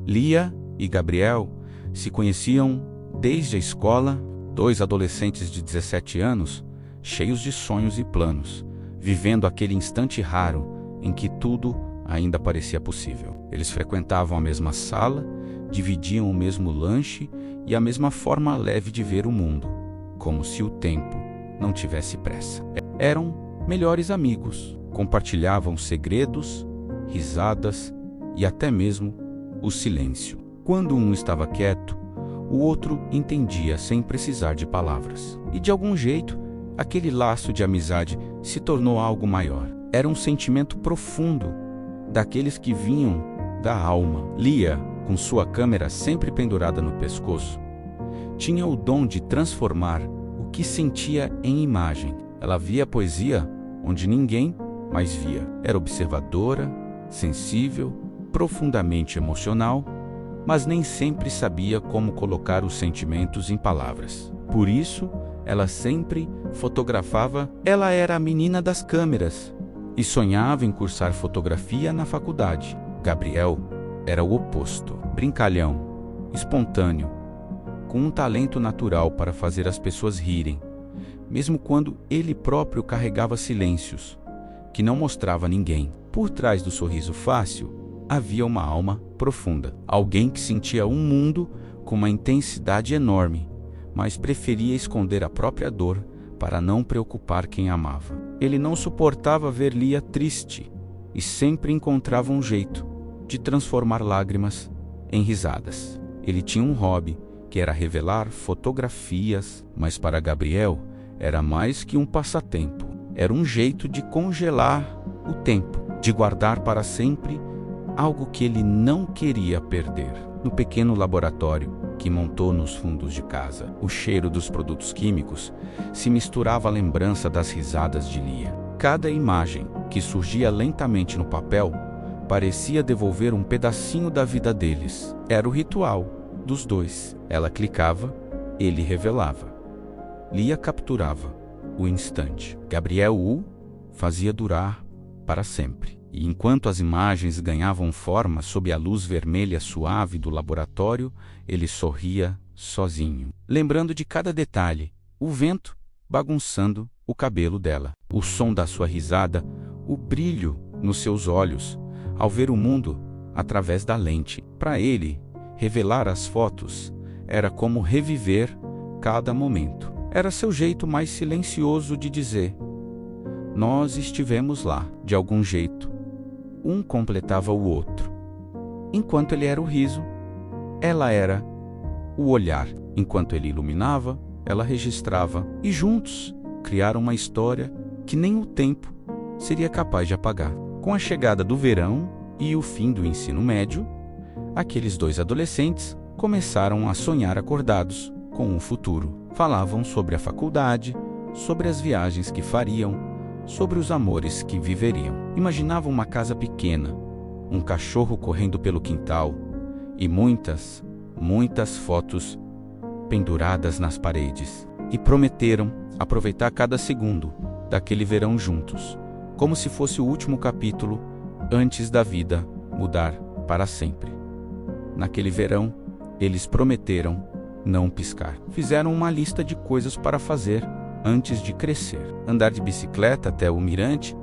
Lia e Gabriel se conheciam desde a escola, dois adolescentes de 17 anos, cheios de sonhos e planos, vivendo aquele instante raro em que tudo ainda parecia possível. Eles frequentavam a mesma sala, dividiam o mesmo lanche e a mesma forma leve de ver o mundo, como se o tempo não tivesse pressa. Eram melhores amigos, compartilhavam segredos, risadas e até mesmo o silêncio. Quando um estava quieto, o outro entendia sem precisar de palavras. E de algum jeito, aquele laço de amizade se tornou algo maior. Era um sentimento profundo, daqueles que vinham da alma. Lia, com sua câmera sempre pendurada no pescoço, tinha o dom de transformar o que sentia em imagem. Ela via poesia onde ninguém mais via. Era observadora, sensível, profundamente emocional, mas nem sempre sabia como colocar os sentimentos em palavras. Por isso, ela sempre fotografava. Ela era a menina das câmeras e sonhava em cursar fotografia na faculdade. Gabriel era o oposto, brincalhão, espontâneo, com um talento natural para fazer as pessoas rirem, mesmo quando ele próprio carregava silêncios que não mostrava a ninguém. Por trás do sorriso fácil havia uma alma profunda, alguém que sentia um mundo com uma intensidade enorme, mas preferia esconder a própria dor para não preocupar quem amava. Ele não suportava ver Lia triste e sempre encontrava um jeito de transformar lágrimas em risadas. Ele tinha um hobby, que era revelar fotografias, mas para Gabriel era mais que um passatempo. Era um jeito de congelar o tempo, de guardar para sempre algo que ele não queria perder. No pequeno laboratório que montou nos fundos de casa, o cheiro dos produtos químicos se misturava à lembrança das risadas de Lia. Cada imagem que surgia lentamente no papel parecia devolver um pedacinho da vida deles. Era o ritual dos dois. Ela clicava, ele revelava. Lia capturava o instante. Gabriel o fazia durar para sempre. E enquanto as imagens ganhavam forma sob a luz vermelha suave do laboratório, ele sorria sozinho, lembrando de cada detalhe: o vento bagunçando o cabelo dela, o som da sua risada, o brilho nos seus olhos ao ver o mundo através da lente. Para ele, revelar as fotos era como reviver cada momento. Era seu jeito mais silencioso de dizer: nós estivemos lá. De algum jeito, um completava o outro. Enquanto ele era o riso, ela era o olhar. Enquanto ele iluminava, ela registrava. E juntos criaram uma história que nem o tempo seria capaz de apagar. Com a chegada do verão e o fim do ensino médio, aqueles dois adolescentes começaram a sonhar acordados com o futuro. Falavam sobre a faculdade, sobre as viagens que fariam, sobre os amores que viveriam. Imaginavam uma casa pequena, um cachorro correndo pelo quintal e muitas fotos penduradas nas paredes. E prometeram aproveitar cada segundo daquele verão juntos, como se fosse o último capítulo antes da vida mudar para sempre. Naquele verão, eles prometeram não piscar. Fizeram uma lista de coisas para fazer antes de crescer: andar de bicicleta até o mirante,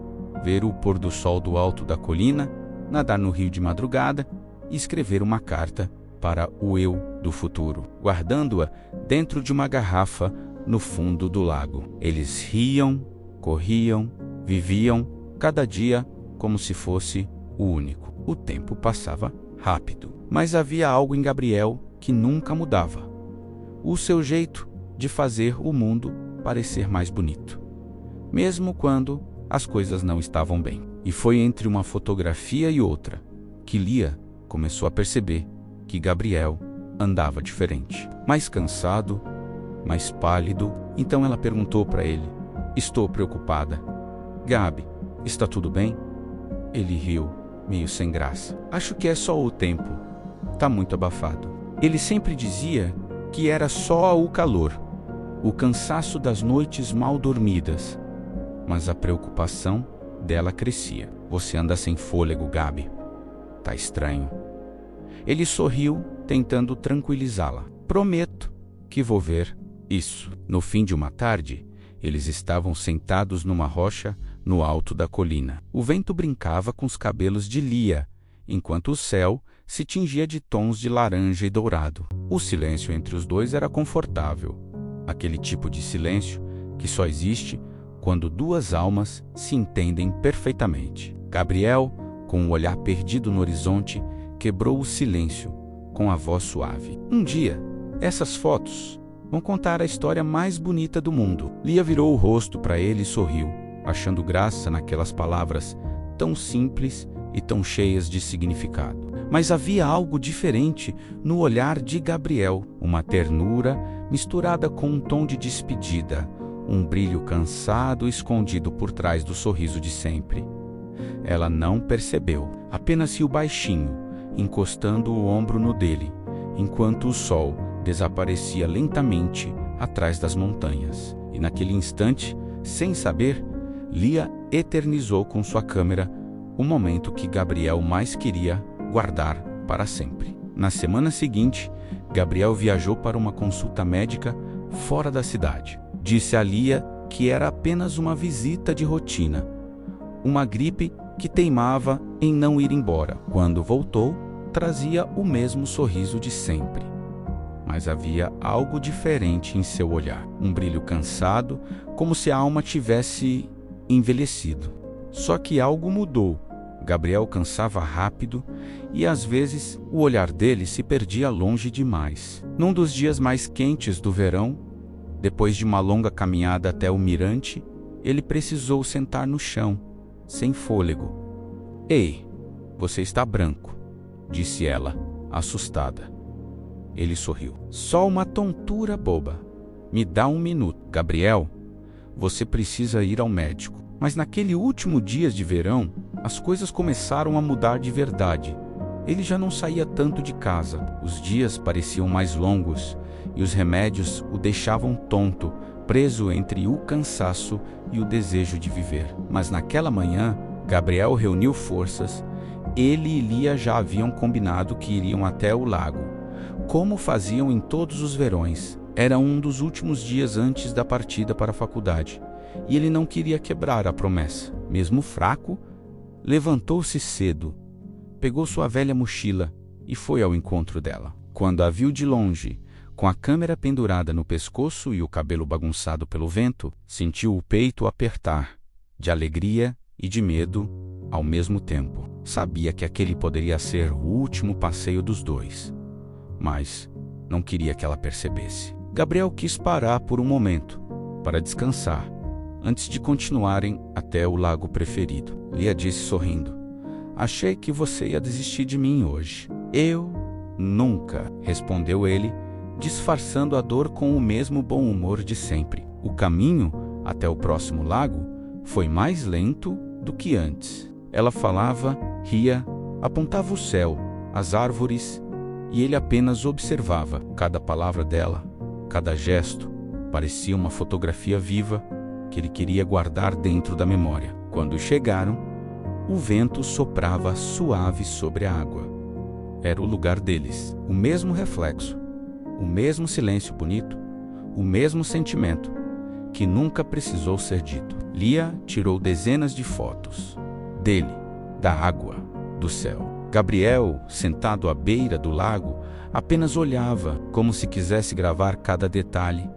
ver o pôr do sol do alto da colina, nadar no rio de madrugada e escrever uma carta para o eu do futuro, guardando-a dentro de uma garrafa no fundo do lago. Eles riam, corriam, viviam cada dia como se fosse o único. O tempo passava rápido, mas havia algo em Gabriel que nunca mudava: o seu jeito de fazer o mundo parecer mais bonito, mesmo quando as coisas não estavam bem. E foi entre uma fotografia e outra que Lia começou a perceber que Gabriel andava diferente, mais cansado, mais pálido. Então ela perguntou para ele: estou preocupada. Gabi, está tudo bem? Ele riu, meio sem graça. Acho que é só o tempo. Tá muito abafado. Ele sempre dizia que era só o calor, o cansaço das noites mal dormidas. Mas a preocupação dela crescia. Você anda sem fôlego, Gabi. Tá estranho. Ele sorriu, tentando tranquilizá-la. Prometo que vou ver isso. No fim de uma tarde, eles estavam sentados numa rocha no alto da colina. O vento brincava com os cabelos de Lia, enquanto o céu se tingia de tons de laranja e dourado. O silêncio entre os dois era confortável. Aquele tipo de silêncio que só existe quando duas almas se entendem perfeitamente. Gabriel, com um olhar perdido no horizonte, quebrou o silêncio com a voz suave. Um dia, essas fotos vão contar a história mais bonita do mundo. Lia virou o rosto para ele e sorriu, achando graça naquelas palavras tão simples e tão cheias de significado. Mas havia algo diferente no olhar de Gabriel, uma ternura misturada com um tom de despedida, um brilho cansado escondido por trás do sorriso de sempre. Ela não percebeu, apenas riu baixinho, encostando o ombro no dele, enquanto o sol desaparecia lentamente atrás das montanhas. E naquele instante, sem saber, Lia eternizou com sua câmera o momento que Gabriel mais queria guardar para sempre. Na semana seguinte, Gabriel viajou para uma consulta médica fora da cidade. Disse a Lia que era apenas uma visita de rotina, uma gripe que teimava em não ir embora. Quando voltou, trazia o mesmo sorriso de sempre. Mas havia algo diferente em seu olhar, um brilho cansado, como se a alma tivesse envelhecido. Só que algo mudou. Gabriel cansava rápido e às vezes o olhar dele se perdia longe demais. Num dos dias mais quentes do verão, depois de uma longa caminhada até o mirante, ele precisou sentar no chão, sem fôlego. "Ei, você está branco", disse ela, assustada. Ele sorriu. "Só uma tontura boba. Me dá um minuto." "Gabriel, você precisa ir ao médico." Mas naquele último dia de verão, as coisas começaram a mudar de verdade. Ele já não saía tanto de casa. Os dias pareciam mais longos e os remédios o deixavam tonto, preso entre o cansaço e o desejo de viver. Mas naquela manhã, Gabriel reuniu forças. Ele e Lia já haviam combinado que iriam até o lago, como faziam em todos os verões. Era um dos últimos dias antes da partida para a faculdade, e ele não queria quebrar a promessa. Mesmo fraco, levantou-se cedo, pegou sua velha mochila e foi ao encontro dela. Quando a viu de longe, com a câmera pendurada no pescoço e o cabelo bagunçado pelo vento, sentiu o peito apertar, de alegria e de medo ao mesmo tempo. Sabia que aquele poderia ser o último passeio dos dois, mas não queria que ela percebesse. Gabriel quis parar por um momento, para descansar, antes de continuarem até o lago preferido. Lia disse sorrindo: "Achei que você ia desistir de mim hoje." "Eu nunca", respondeu ele, disfarçando a dor com o mesmo bom humor de sempre. O caminho até o próximo lago foi mais lento do que antes. Ela falava, ria, apontava o céu, as árvores, e ele apenas observava. Cada palavra dela, cada gesto, parecia uma fotografia viva que ele queria guardar dentro da memória. Quando chegaram, o vento soprava suave sobre a água. Era o lugar deles. O mesmo reflexo, o mesmo silêncio bonito, o mesmo sentimento, que nunca precisou ser dito. Lia tirou dezenas de fotos. Dele, da água, do céu. Gabriel, sentado à beira do lago, apenas olhava, como se quisesse gravar cada detalhe,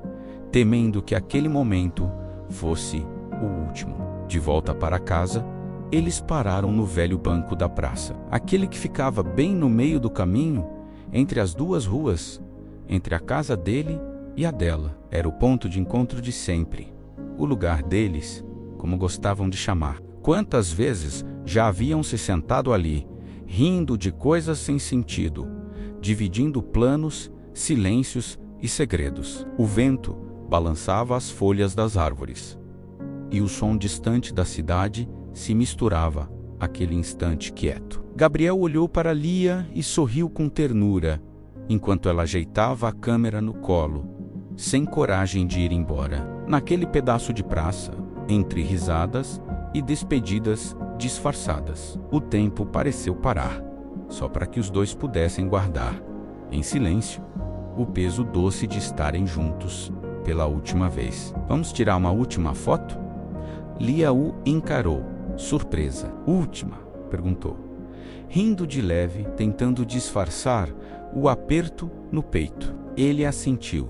temendo que aquele momento fosse o último. De volta para casa, eles pararam no velho banco da praça, aquele que ficava bem no meio do caminho, entre as duas ruas, entre a casa dele e a dela. Era o ponto de encontro de sempre, o lugar deles, como gostavam de chamar. Quantas vezes já haviam se sentado ali, rindo de coisas sem sentido, dividindo planos, silêncios e segredos. O vento balançava as folhas das árvores, e o som distante da cidade se misturava àquele instante quieto. Gabriel olhou para Lia e sorriu com ternura, enquanto ela ajeitava a câmera no colo, sem coragem de ir embora. Naquele pedaço de praça, entre risadas e despedidas disfarçadas, o tempo pareceu parar. só para que os dois pudessem guardar, em silêncio, o peso doce de estarem juntos pela última vez. Vamos tirar uma última foto? Lia o encarou, surpresa. Última? Perguntou, rindo de leve, tentando disfarçar o aperto no peito. Ele assentiu,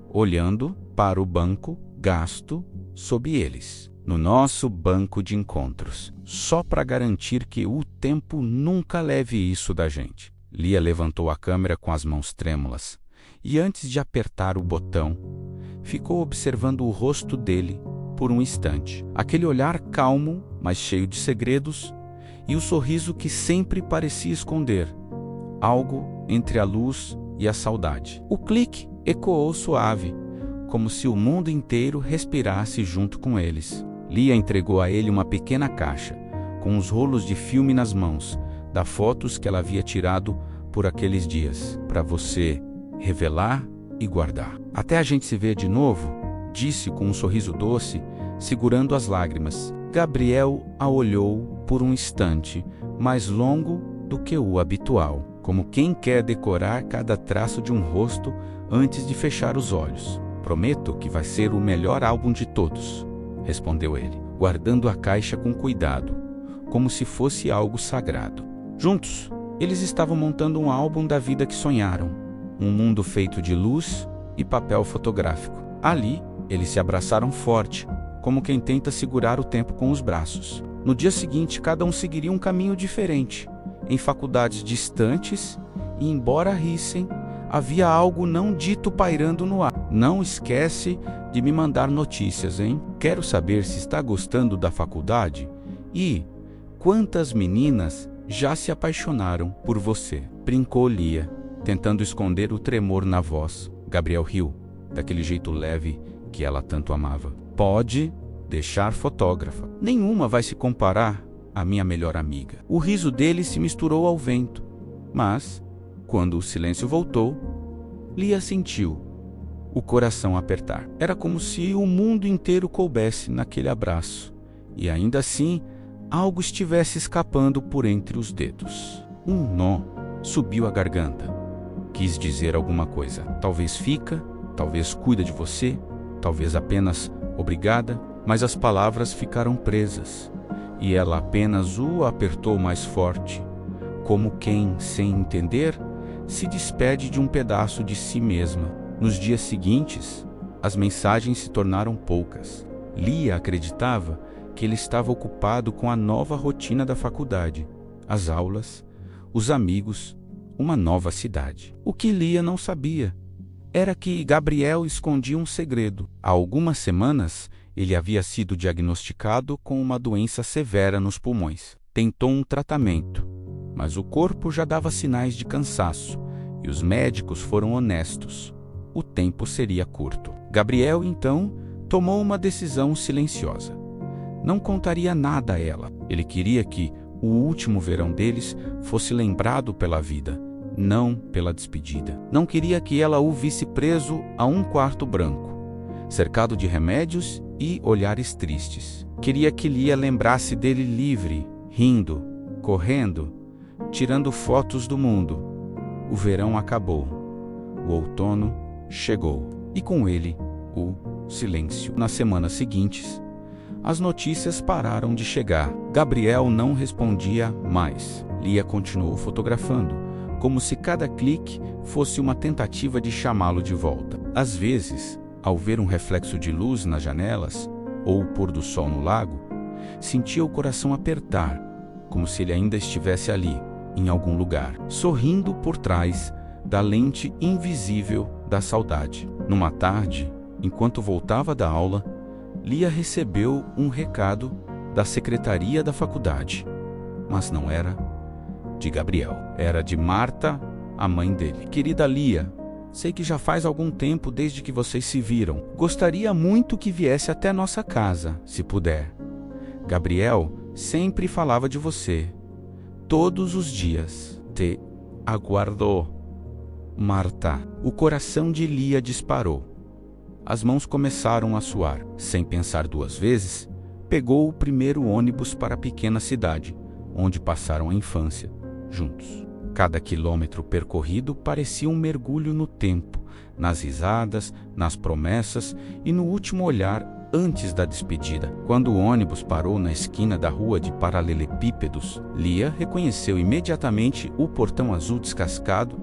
olhando para o banco gasto sob eles, no nosso banco de encontros, só para garantir que o tempo nunca leve isso da gente. Lia levantou a câmera com as mãos trêmulas e, antes de apertar o botão, ficou observando o rosto dele por um instante. Aquele olhar calmo, mas cheio de segredos, e o sorriso que sempre parecia esconder algo entre a luz e a saudade. O clique ecoou suave, como se o mundo inteiro respirasse junto com eles. Lia entregou a ele uma pequena caixa, com os rolos de filme nas mãos, das fotos que ela havia tirado por aqueles dias, para você revelar e guardar. Até a gente se ver de novo, disse com um sorriso doce, segurando as lágrimas. Gabriel a olhou por um instante, mais longo do que o habitual, como quem quer decorar cada traço de um rosto antes de fechar os olhos. Prometo que vai ser o melhor álbum de todos, respondeu ele, guardando a caixa com cuidado, como se fosse algo sagrado. Juntos, eles estavam montando um álbum da vida que sonharam, um mundo feito de luz e papel fotográfico. Ali, eles se abraçaram forte, como quem tenta segurar o tempo com os braços. No dia seguinte, cada um seguiria um caminho diferente, em faculdades distantes, e embora rissem, havia algo não dito pairando no ar. Não esquece de me mandar notícias, hein? Quero saber se está gostando da faculdade e quantas meninas já se apaixonaram por você. Brincou Lia, tentando esconder o tremor na voz. Gabriel riu, daquele jeito leve que ela tanto amava. Pode deixar fotógrafa. Nenhuma vai se comparar à minha melhor amiga. O riso dele se misturou ao vento, mas, quando o silêncio voltou, Lia sentiu o coração apertar. Era como se o mundo inteiro coubesse naquele abraço, e ainda assim, algo estivesse escapando por entre os dedos. Um nó subiu a garganta. Quis dizer alguma coisa. Talvez fica, talvez cuida de você, talvez apenas obrigada, mas as palavras ficaram presas, e ela apenas o apertou mais forte, como quem, sem entender, se despede de um pedaço de si mesma. Nos dias seguintes, as mensagens se tornaram poucas. Lia acreditava que ele estava ocupado com a nova rotina da faculdade, as aulas, os amigos, uma nova cidade. O que Lia não sabia era que Gabriel escondia um segredo. Há algumas semanas, ele havia sido diagnosticado com uma doença severa nos pulmões. Tentou um tratamento, mas o corpo já dava sinais de cansaço, e os médicos foram honestos. O tempo seria curto. Gabriel, então, tomou uma decisão silenciosa. Não contaria nada a ela. Ele queria que o último verão deles fosse lembrado pela vida, não pela despedida. Não queria que ela o visse preso a um quarto branco, cercado de remédios e olhares tristes. Queria que Lia lembrasse dele livre, rindo, correndo, tirando fotos do mundo. O verão acabou. O outono chegou. E com ele, o silêncio. Nas semanas seguintes, as notícias pararam de chegar. Gabriel não respondia mais. Lia continuou fotografando, como se cada clique fosse uma tentativa de chamá-lo de volta. Às vezes, ao ver um reflexo de luz nas janelas, ou o pôr do sol no lago, sentia o coração apertar, como se ele ainda estivesse ali, em algum lugar, sorrindo por trás da lente invisível da saudade. Numa tarde, enquanto voltava da aula, Lia recebeu um recado da secretaria da faculdade, mas não era de Gabriel. Era de Marta, a mãe dele. Querida Lia, sei que já faz algum tempo desde que vocês se viram. Gostaria muito que viesse até nossa casa, se puder. Gabriel sempre falava de você. Todos os dias. Te aguardou. Marta. O coração de Lia disparou. As mãos começaram a suar. Sem pensar duas vezes, pegou o primeiro ônibus para a pequena cidade, onde passaram a infância juntos. Cada quilômetro percorrido parecia um mergulho no tempo, nas risadas, nas promessas e no último olhar antes da despedida. Quando o ônibus parou na esquina da rua de paralelepípedos, Lia reconheceu imediatamente o portão azul descascado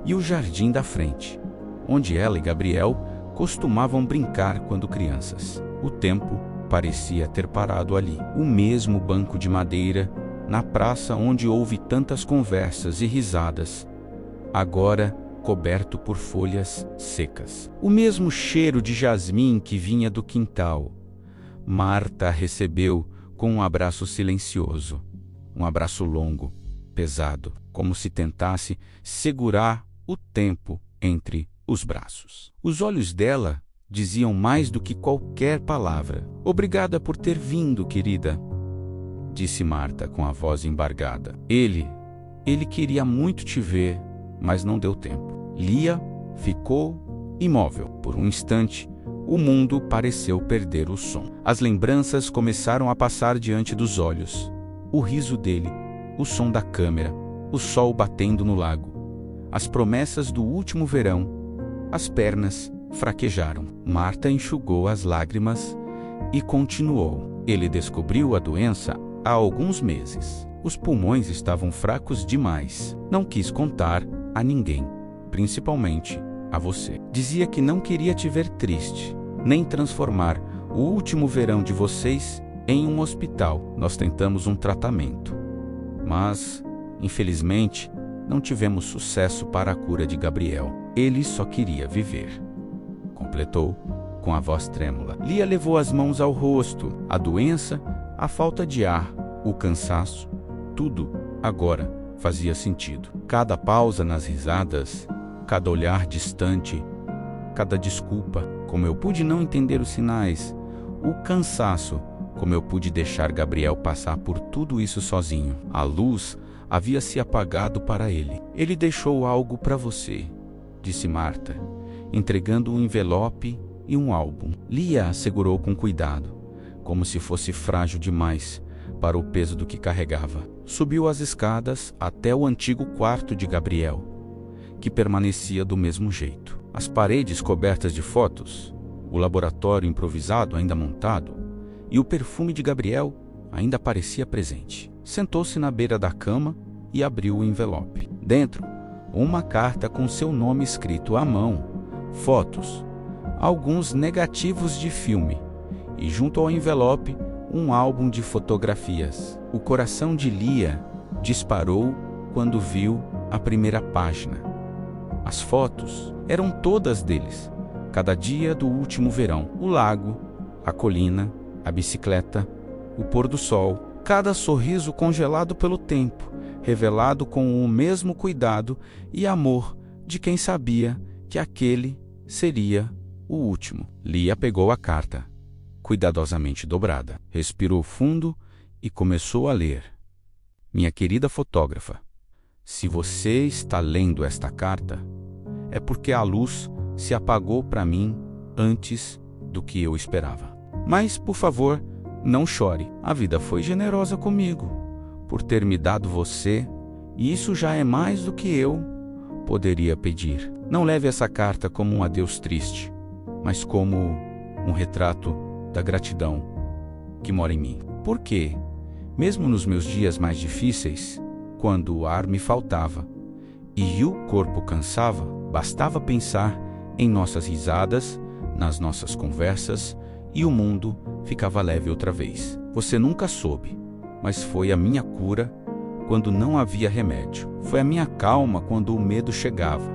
e o jardim da frente, onde ela e Gabriel costumavam brincar quando crianças. O tempo parecia ter parado ali. O mesmo banco de madeira, na praça onde houve tantas conversas e risadas, agora coberto por folhas secas. O mesmo cheiro de jasmim que vinha do quintal. Marta recebeu com um abraço silencioso, um abraço longo, pesado, como se tentasse segurar o tempo entre os braços. Os olhos dela diziam mais do que qualquer palavra. Obrigada por ter vindo, querida, disse Marta com a voz embargada. Ele queria muito te ver, mas não deu tempo. Lia ficou imóvel. Por um instante, o mundo pareceu perder o som. As lembranças começaram a passar diante dos olhos. O riso dele, o som da câmera, o sol batendo no lago, as promessas do último verão. As pernas fraquejaram. Marta enxugou as lágrimas e continuou. Ele descobriu a doença há alguns meses. Os pulmões estavam fracos demais. Não quis contar a ninguém, principalmente a você. Dizia que não queria te ver triste, nem transformar o último verão de vocês em um hospital. Nós tentamos um tratamento, mas, infelizmente, não tivemos sucesso para a cura de Gabriel. Ele só queria viver, completou com a voz trêmula. Lia levou as mãos ao rosto. A doença, a falta de ar, o cansaço, tudo agora fazia sentido. Cada pausa nas risadas, cada olhar distante, cada desculpa, como eu pude não entender os sinais, o cansaço, como eu pude deixar Gabriel passar por tudo isso sozinho. A luz havia se apagado para ele. Ele deixou algo para você, disse Marta, entregando um envelope e um álbum. Lia a segurou com cuidado, como se fosse frágil demais para o peso do que carregava. Subiu as escadas até o antigo quarto de Gabriel, que permanecia do mesmo jeito. As paredes cobertas de fotos, o laboratório improvisado ainda montado e o perfume de Gabriel ainda parecia presente. Sentou-se na beira da cama e abriu o envelope. Dentro, uma carta com seu nome escrito à mão, fotos, alguns negativos de filme e, junto ao envelope, um álbum de fotografias. O coração de Lia disparou quando viu a primeira página. As fotos eram todas deles, cada dia do último verão. O lago, a colina, a bicicleta, o pôr do sol, cada sorriso congelado pelo tempo, revelado com o mesmo cuidado e amor de quem sabia que aquele seria o último. Lia pegou a carta, cuidadosamente dobrada, respirou fundo e começou a ler. Minha querida fotógrafa, se você está lendo esta carta, é porque a luz se apagou para mim antes do que eu esperava. Mas, por favor, não chore. A vida foi generosa comigo, por ter me dado você, e isso já é mais do que eu poderia pedir. Não leve essa carta como um adeus triste, mas como um retrato da gratidão que mora em mim. Porque, mesmo nos meus dias mais difíceis, quando o ar me faltava e o corpo cansava, bastava pensar em nossas risadas, nas nossas conversas, e o mundo ficava leve outra vez. Você nunca soube, mas foi a minha cura quando não havia remédio. Foi a minha calma quando o medo chegava,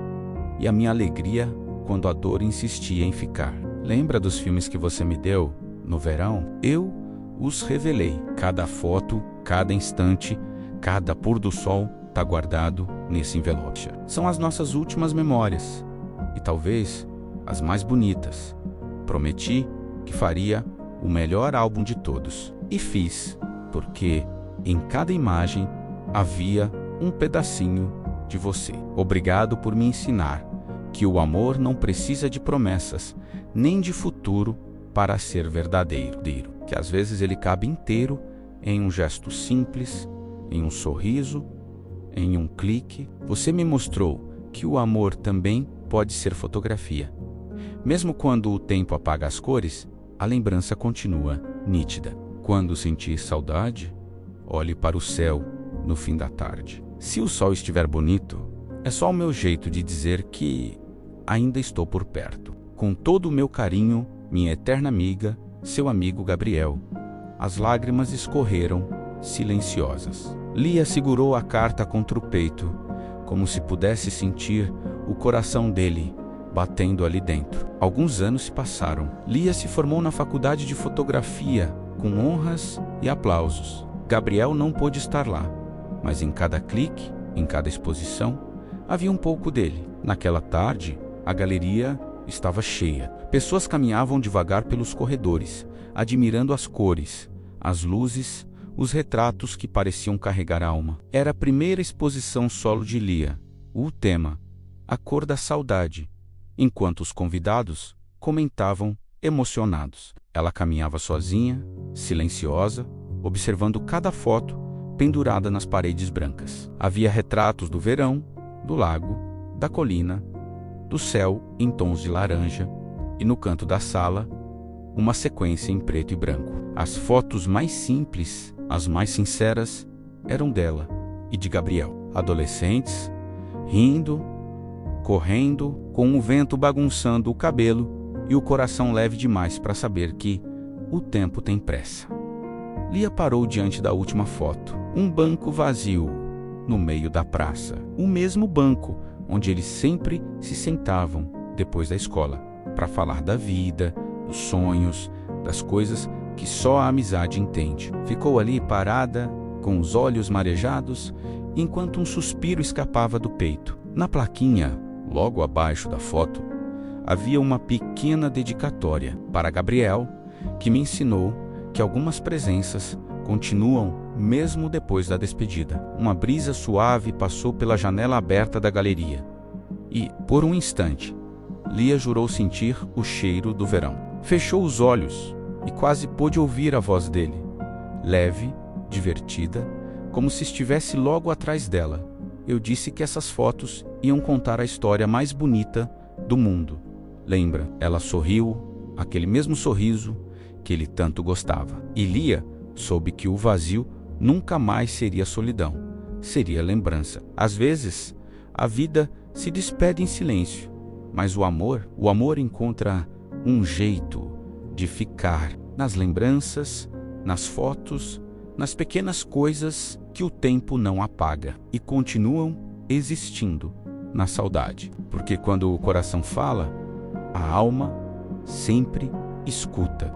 e a minha alegria quando a dor insistia em ficar. Lembra dos filmes que você me deu no verão? Eu os revelei. Cada foto, cada instante, cada pôr do sol está guardado nesse envelope. São as nossas últimas memórias, e talvez as mais bonitas. Prometi que faria o melhor álbum de todos. E fiz, porque em cada imagem havia um pedacinho de você. Obrigado por me ensinar que o amor não precisa de promessas, nem de futuro para ser verdadeiro. Que às vezes ele cabe inteiro em um gesto simples, em um sorriso, Em um clique, você me mostrou que o amor também pode ser fotografia. Mesmo quando o tempo apaga as cores, a lembrança continua nítida. Quando sentir saudade, olhe para o céu no fim da tarde. Se o sol estiver bonito, é só o meu jeito de dizer que ainda estou por perto. Com todo o meu carinho, minha eterna amiga, seu amigo Gabriel. As lágrimas escorreram, silenciosas. Lia segurou a carta contra o peito, como se pudesse sentir o coração dele batendo ali dentro. Alguns anos se passaram. Lia se formou na faculdade de fotografia, com honras e aplausos. Gabriel não pôde estar lá, mas em cada clique, em cada exposição, havia um pouco dele. Naquela tarde, a galeria estava cheia. Pessoas caminhavam devagar pelos corredores, admirando as cores, as luzes, os retratos que pareciam carregar alma. Era a primeira exposição solo de Lia. O tema, a cor da saudade, enquanto os convidados comentavam emocionados. Ela caminhava sozinha, silenciosa, observando cada foto pendurada nas paredes brancas. Havia retratos do verão, do lago, da colina, do céu em tons de laranja e no canto da sala, uma sequência em preto e branco. As fotos mais simples, as mais sinceras, eram dela e de Gabriel. Adolescentes, rindo, correndo, com o vento bagunçando o cabelo e o coração leve demais para saber que o tempo tem pressa. Lia parou diante da última foto. Um banco vazio, no meio da praça. O mesmo banco onde eles sempre se sentavam depois da escola, para falar da vida, dos sonhos, das coisas que só a amizade entende. Ficou ali parada, com os olhos marejados, enquanto um suspiro escapava do peito. Na plaquinha, logo abaixo da foto, havia uma pequena dedicatória para Gabriel, que me ensinou que algumas presenças continuam mesmo depois da despedida. Uma brisa suave passou pela janela aberta da galeria e, por um instante, Lia jurou sentir o cheiro do verão. Fechou os olhos e quase pôde ouvir a voz dele, leve, divertida, como se estivesse logo atrás dela. Eu disse que essas fotos iam contar a história mais bonita do mundo. Lembra? Ela sorriu, aquele mesmo sorriso que ele tanto gostava. E Lia soube que o vazio nunca mais seria solidão, seria lembrança. Às vezes, a vida se despede em silêncio, mas o amor encontra um jeito de ficar nas lembranças, nas fotos, nas pequenas coisas que o tempo não apaga e continuam existindo na saudade. Porque quando o coração fala, a alma sempre escuta.